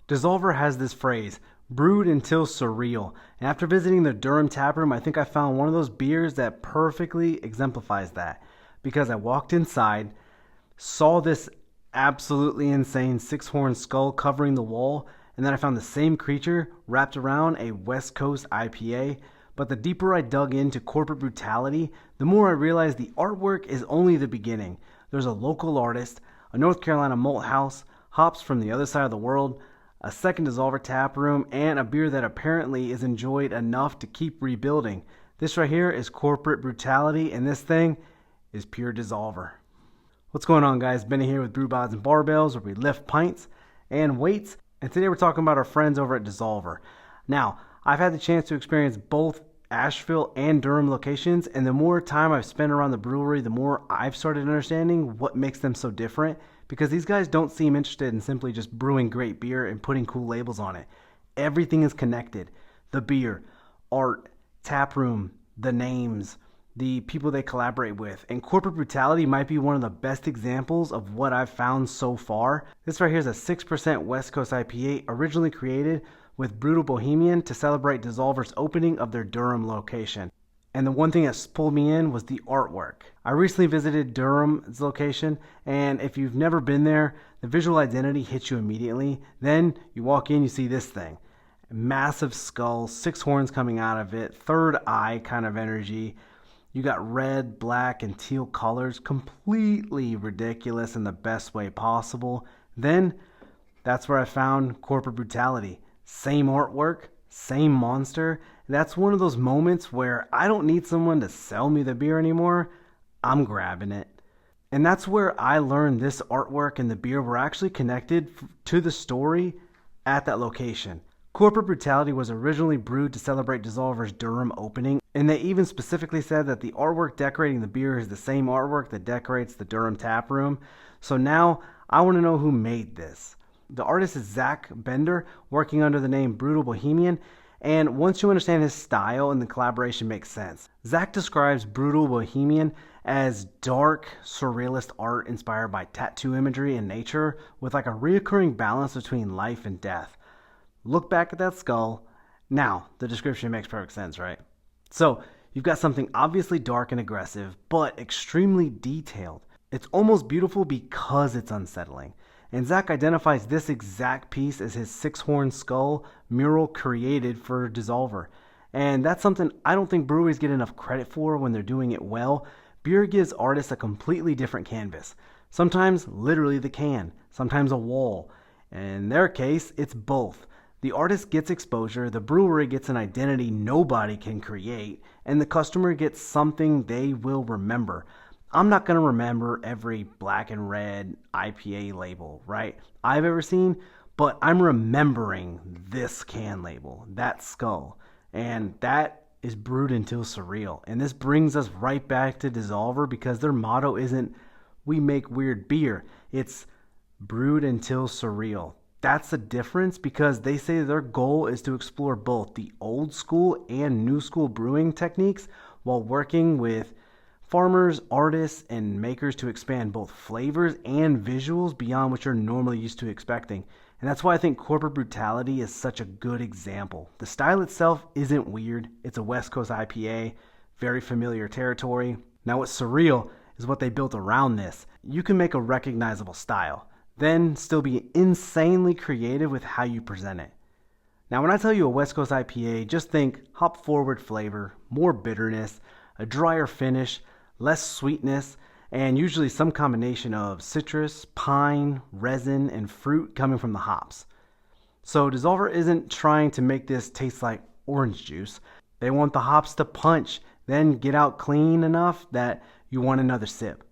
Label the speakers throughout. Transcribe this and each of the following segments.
Speaker 1: Dissolver has this phrase, brewed until surreal. And after visiting the Durham taproom, I think I found one of those beers that perfectly exemplifies that. Because I walked inside, saw this absolutely insane six-horn skull covering the wall, and then I found the same creature wrapped around a West Coast IPA. But the deeper I dug into Corporate Brutality, the more I realized the artwork is only the beginning. There's a local artist, a North Carolina malt house, hops from the other side of the world, a second Dissolver tap room, and a beer that apparently is enjoyed enough to keep rebuilding. This right here is Corporate Brutality, and this thing is pure Dissolver. What's going on, guys? Benny here with Brewed and Barbells, where we lift pints and weights, and today we're talking about our friends over at Dissolver. Now, I've had the chance to experience both Asheville and Durham locations, and the more time I've spent around the brewery, the more I've started understanding what makes them so different, because these guys don't seem interested in simply just brewing great beer and putting cool labels on it. Everything is connected. The beer, art, tap room, the names, the people they collaborate with. And Corporate Brutality might be one of the best examples of what I've found so far. This right here is a 6% West Coast IPA, originally created with Brutal Bohemian to celebrate Dissolver's opening of their Durham location. And the one thing that pulled me in was the artwork. I recently visited Durham's location, and if you've never been there, the visual identity hits you immediately. Then you walk in, you see this thing. Massive skull, six horns coming out of it, third eye kind of energy. You got red, black, and teal colors, completely ridiculous in the best way possible. Then, that's where I found Corporate Brutality. Same artwork, same monster. That's one of those moments where I don't need someone to sell me the beer anymore. I'm grabbing it. And that's where I learned this artwork and the beer were actually connected to the story at that location. Corporate Brutality was originally brewed to celebrate Dissolver's Durham opening, and they even specifically said that the artwork decorating the beer is the same artwork that decorates the Durham tap room. So now I want to know who made this. The artist is Zach Bender, working under the name Brutal Bohemian, and once you understand his style and the collaboration makes sense. Zach describes Brutal Bohemian as dark, surrealist art inspired by tattoo imagery and nature, with like a reoccurring balance between life and death. Look back at that skull. Now, the description makes perfect sense, right? So, you've got something obviously dark and aggressive, but extremely detailed. It's almost beautiful because it's unsettling. And Zach identifies this exact piece as his six-horn skull mural created for Dissolver. And that's something I don't think breweries get enough credit for when they're doing it well. Beer gives artists a completely different canvas. Sometimes literally the can, sometimes a wall. In their case, it's both. The artist gets exposure, the brewery gets an identity nobody can create, and the customer gets something they will remember. I'm not going to remember every black and red IPA label, right, I've ever seen, but I'm remembering this can label, that skull, and that is Brewed Until Surreal. And this brings us right back to Dissolver, because their motto isn't "we make weird beer," it's Brewed Until Surreal. That's the difference, because they say their goal is to explore both the old school and new school brewing techniques while working with farmers, artists, and makers to expand both flavors and visuals beyond what you're normally used to expecting. And that's why I think Corporate Brutality is such a good example. The style itself isn't weird. It's a West Coast IPA, very familiar territory. Now what's surreal is what they built around this. You can make a recognizable style, then still be insanely creative with how you present it. Now when I tell you a West Coast IPA, just think hop forward flavor, more bitterness, a drier finish, less sweetness, and usually some combination of citrus, pine, resin, and fruit coming from the hops. So Dissolver isn't trying to make this taste like orange juice. They want the hops to punch, then get out clean enough that you want another sip.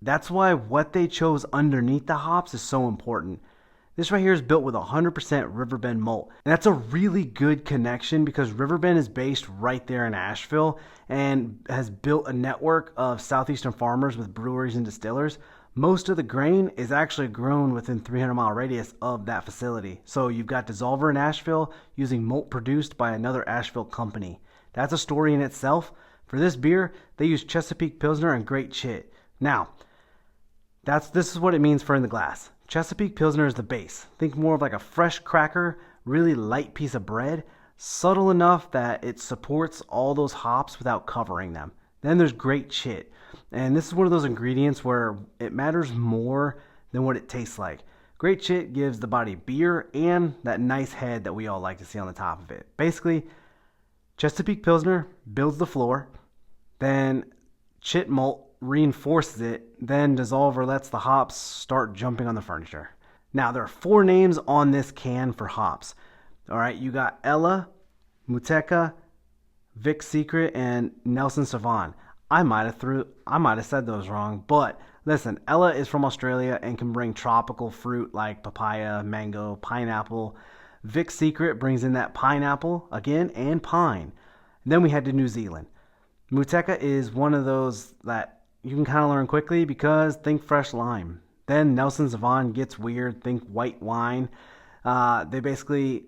Speaker 1: That's why what they chose underneath the hops is so important. This right here is built with 100% Riverbend malt. And that's a really good connection, because Riverbend is based right there in Asheville and has built a network of southeastern farmers with breweries and distillers. Most of the grain is actually grown within 300-mile radius of that facility. So you've got Dissolver in Asheville using malt produced by another Asheville company. That's a story in itself. For this beer, they use Chesapeake Pilsner and Great Chit. Now, this is what it means for in the glass. Chesapeake Pilsner is the base. Think more of like a fresh cracker, really light piece of bread, subtle enough that it supports all those hops without covering them. Then there's Great Chit, and this is one of those ingredients where it matters more than what it tastes like. Great Chit gives the body beer and that nice head that we all like to see on the top of it. Basically, Chesapeake Pilsner builds the floor, then Chit malt reinforces it, then Dissolver lets the hops start jumping on the furniture. Now, there are 4 names on this can for hops. All right, you got Ella, Muteca, Vic Secret, and Nelson Sauvin. I might have said those wrong, but listen, Ella is from Australia and can bring tropical fruit like papaya, mango, pineapple. Vic Secret brings in that pineapple again and pine. And then we head to New Zealand. Muteca is one of those that you can kind of learn quickly because think fresh lime. Then Nelson Sauvin gets weird, think white wine. They basically,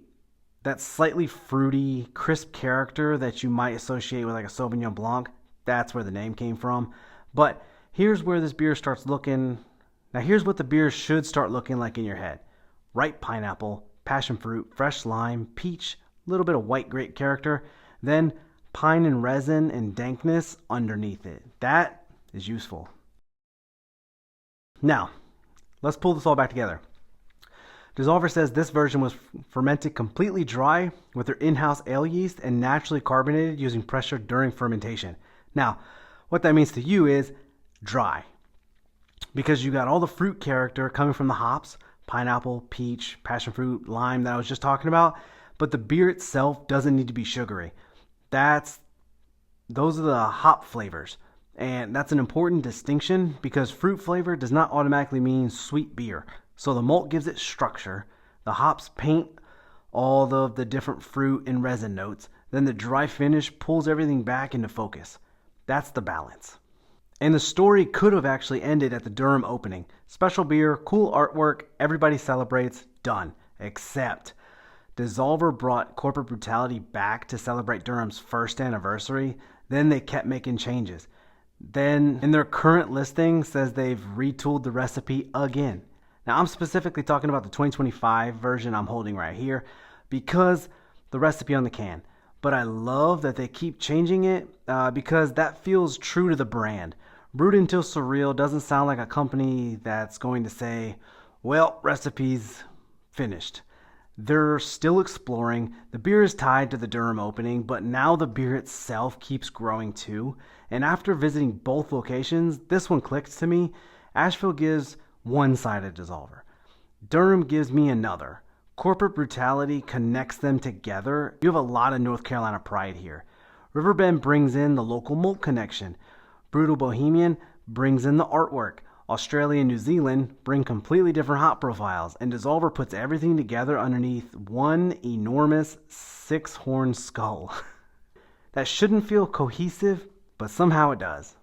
Speaker 1: that slightly fruity, crisp character that you might associate with like a Sauvignon Blanc, that's where the name came from. But here's where this beer starts looking. Now here's what the beer should start looking like in your head. Ripe pineapple, passion fruit, fresh lime, peach, a little bit of white grape character, then pine and resin and dankness underneath it. That is useful. Now, let's pull this all back together. Dissolver says this version was fermented completely dry with their in-house ale yeast and naturally carbonated using pressure during fermentation. Now, what that means to you is dry, because you got all the fruit character coming from the hops, pineapple, peach, passion fruit, lime that I was just talking about, but the beer itself doesn't need to be sugary. Those are the hop flavors. And that's an important distinction because fruit flavor does not automatically mean sweet beer. So the malt gives it structure. The hops paint all of the different fruit and resin notes. Then the dry finish pulls everything back into focus. That's the balance. And the story could have actually ended at the Durham opening. Special beer, cool artwork, everybody celebrates, done. Except Dissolver brought Corporate Brutality back to celebrate Durham's first anniversary. Then they kept making changes. Then in their current listing says they've retooled the recipe again. Now I'm specifically talking about the 2025 version I'm holding right here because the recipe on the can. But I love that they keep changing it because that feels true to the brand. Brewed Until Surreal doesn't sound like a company that's going to say, well, recipe's finished. They're still exploring. The beer is tied to the Durham opening, but now the beer itself keeps growing too. And after visiting both locations, this one clicks to me. Asheville gives one side of Dissolver. Durham gives me another. Corporate Brutality connects them together. You have a lot of North Carolina pride here. Riverbend brings in the local malt connection. Brutal Bohemian brings in the artwork. Australia and New Zealand bring completely different hop profiles, and Dissolver puts everything together underneath one enormous 6-horn skull. That shouldn't feel cohesive, but somehow it does.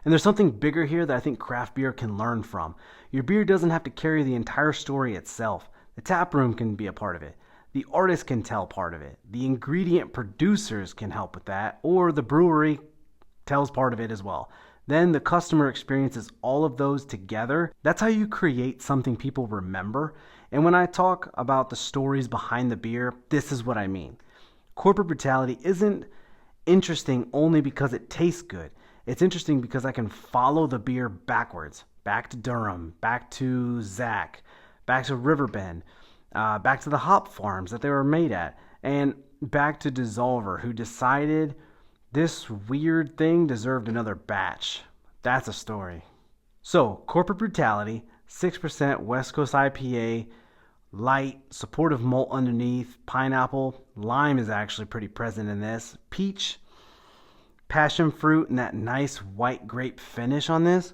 Speaker 1: And there's something bigger here that I think craft beer can learn from. Your beer doesn't have to carry the entire story itself. The taproom can be a part of it. The artist can tell part of it. The ingredient producers can help with that, or the brewery tells part of it as well. Then the customer experiences all of those together. That's how you create something people remember. And when I talk about the stories behind the beer, this is what I mean. Corporate Brutality isn't interesting only because it tastes good. It's interesting because I can follow the beer backwards. Back to Durham, back to Zach, back to Riverbend, back to the hop farms that they were made at, and back to Dissolver, who decided this weird thing deserved another batch. That's a story. So, Corporate Brutality, 6% West Coast IPA, light, supportive malt underneath, pineapple, lime is actually pretty present in this, peach, passion fruit, and that nice white grape finish on this.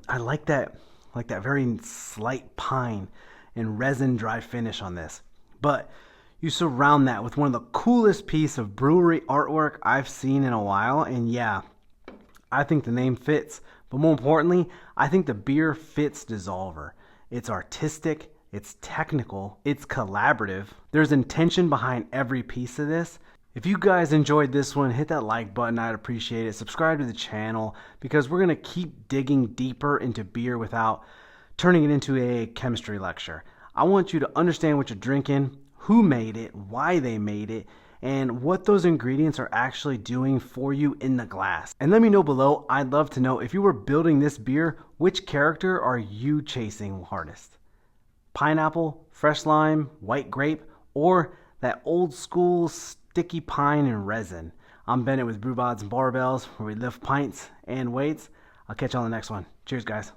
Speaker 1: I like that very slight pine and resin dry finish on this. But you surround that with one of the coolest piece of brewery artwork I've seen in a while. And yeah, I think the name fits. But more importantly, I think the beer fits Dissolver. It's artistic, it's technical, it's collaborative. There's intention behind every piece of this. If you guys enjoyed this one, hit that like button. I'd appreciate it. Subscribe to the channel because we're going to keep digging deeper into beer without turning it into a chemistry lecture. I want you to understand what you're drinking, who made it, why they made it, and what those ingredients are actually doing for you in the glass. And let me know below, I'd love to know, if you were building this beer, which character are you chasing hardest? Pineapple, fresh lime, white grape, or that old school sticky pine and resin? I'm Bennett with Brewbots and Barbells, where we lift pints and weights. I'll catch you on the next one. Cheers, guys.